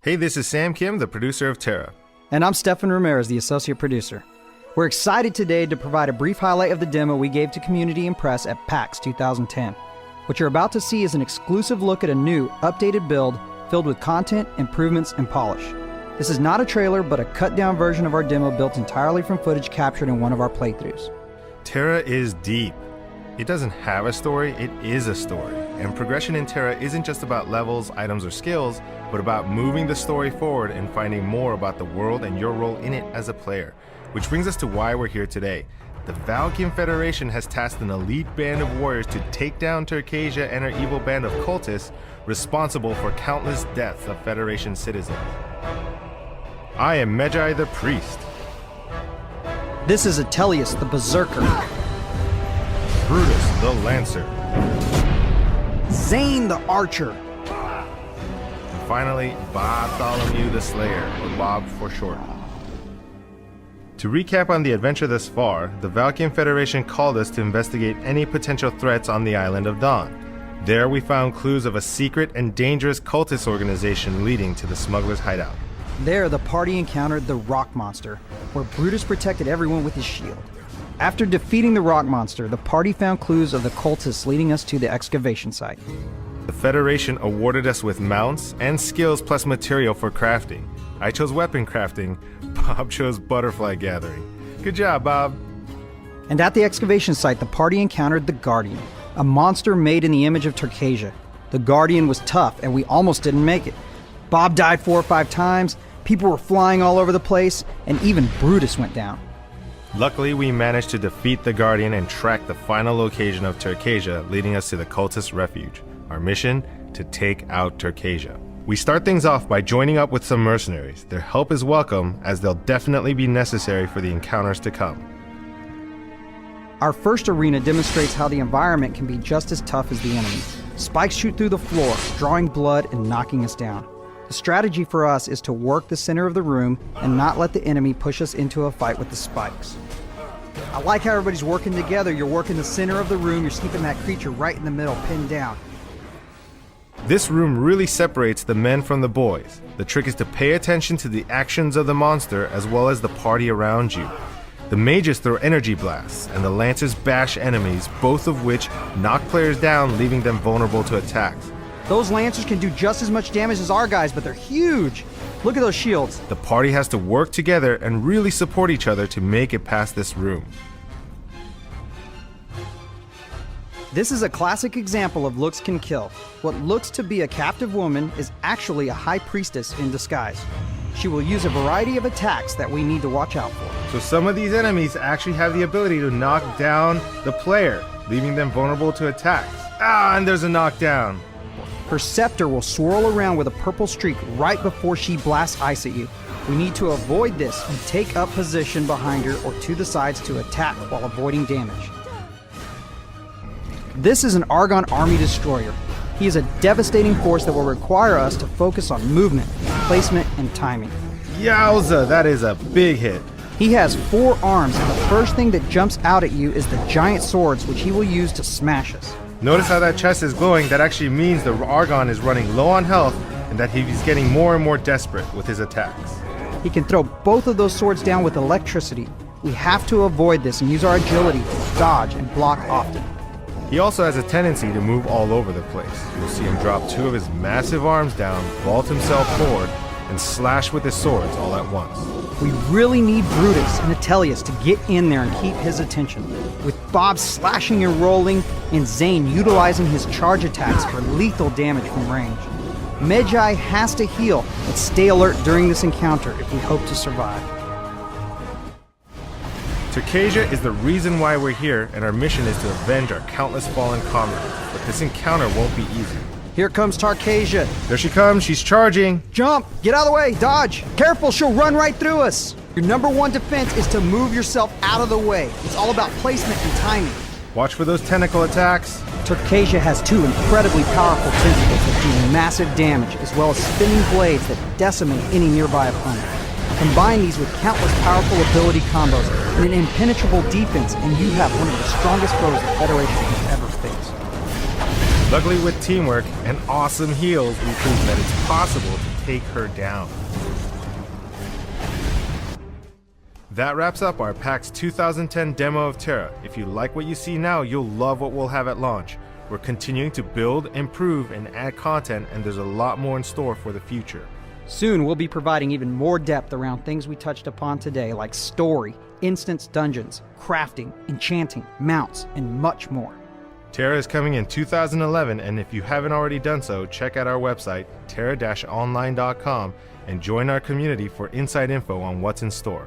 Hey, this is Sam Kim, the producer of TERA. And I'm Stefan Ramirez, the associate producer. We're excited today to provide a brief highlight of the demo we gave to community and press at PAX 2010. What you're about to see is an exclusive look at a new, updated build filled with content, improvements, and polish. This is not a trailer, but a cut-down version of our demo built entirely from footage captured in one of our playthroughs. TERA is deep. It doesn't have a story, it is a story. And progression in TERA isn't just about levels, items, or skills, but about moving the story forward and finding more about the world and your role in it as a player. Which brings us to why we're here today. The Valkyrian Federation has tasked an elite band of warriors to take down Turkasia and her evil band of cultists responsible for countless deaths of Federation citizens. I am Medjai the Priest. This is Atelius the Berserker. Brutus the Lancer. Zane the Archer. And finally, Bartholomew the Slayer, or Bob for short. To recap on the adventure thus far, the Valkyrian Federation called us to investigate any potential threats on the island of Dawn. There we found clues of a secret and dangerous cultist organization leading to the smuggler's hideout. There, the party encountered the Rock Monster, where Brutus protected everyone with his shield. After defeating the Rock Monster, the party found clues of the cultists leading us to the excavation site. The Federation awarded us with mounts and skills plus material for crafting. I chose weapon crafting, Bob chose butterfly gathering. Good job, Bob. And at the excavation site, the party encountered the Guardian, a monster made in the image of Turkasia. The Guardian was tough, and we almost didn't make it. Bob died 4 or 5 times, people were flying all over the place, and even Brutus went down. Luckily, we managed to defeat the Guardian and track the final location of Turkasia, leading us to the cultist refuge. Our mission? To take out Turkasia. We start things off by joining up with some mercenaries. Their help is welcome, as they'll definitely be necessary for the encounters to come. Our first arena demonstrates how the environment can be just as tough as the enemy. Spikes shoot through the floor, drawing blood and knocking us down. The strategy for us is to work the center of the room and not let the enemy push us into a fight with the spikes. I like how everybody's working together. You're working the center of the room, you're keeping that creature right in the middle, pinned down. This room really separates the men from the boys. The trick is to pay attention to the actions of the monster as well as the party around you. The mages throw energy blasts, and the lancers bash enemies, both of which knock players down, leaving them vulnerable to attacks. Those lancers can do just as much damage as our guys, but they're huge. Look at those shields. The party has to work together and really support each other to make it past this room. This is a classic example of looks can kill. What looks to be a captive woman is actually a high priestess in disguise. She will use a variety of attacks that we need to watch out for. So some of these enemies actually have the ability to knock down the player, leaving them vulnerable to attacks. And there's a knockdown. Her scepter will swirl around with a purple streak right before she blasts ice at you. We need to avoid this and take up position behind her or to the sides to attack while avoiding damage. This is an Argon army destroyer. He is a devastating force that will require us to focus on movement, placement, and timing. Yowza, that is a big hit. He has 4 arms, and the first thing that jumps out at you is the giant swords, which he will use to smash us. Notice how that chest is glowing. That actually means the Argon is running low on health and that he's getting more and more desperate with his attacks. He can throw both of those swords down with electricity. We have to avoid this and use our agility to dodge and block often. He also has a tendency to move all over the place. You'll see him drop 2 of his massive arms down, vault himself forward, and slash with his swords all at once. We really need Brutus and Atelius to get in there and keep his attention. With Bob slashing and rolling, and Zane utilizing his charge attacks for lethal damage from range. Medjai has to heal and stay alert during this encounter if we hope to survive. Turkasia is the reason why we're here, and our mission is to avenge our countless fallen comrades. But this encounter won't be easy. Here comes Turkasia. There she comes, she's charging. Jump! Get out of the way! Dodge! Careful, she'll run right through us! Your number 1 defense is to move yourself out of the way. It's all about placement and timing. Watch for those tentacle attacks. Turkasia has 2 incredibly powerful tentacles that do massive damage, as well as spinning blades that decimate any nearby opponent. Combine these with countless powerful ability combos and an impenetrable defense, and you have one of the strongest foes the Federation has ever faced. Luckily, with teamwork and awesome heals, we prove that it's possible to take her down. That wraps up our PAX 2010 demo of TERA. If you like what you see now, you'll love what we'll have at launch. We're continuing to build, improve, and add content, and there's a lot more in store for the future. Soon we'll be providing even more depth around things we touched upon today, like story, instance dungeons, crafting, enchanting, mounts, and much more. TERA is coming in 2011, and if you haven't already done so, check out our website, terra-online.com, and join our community for inside info on what's in store.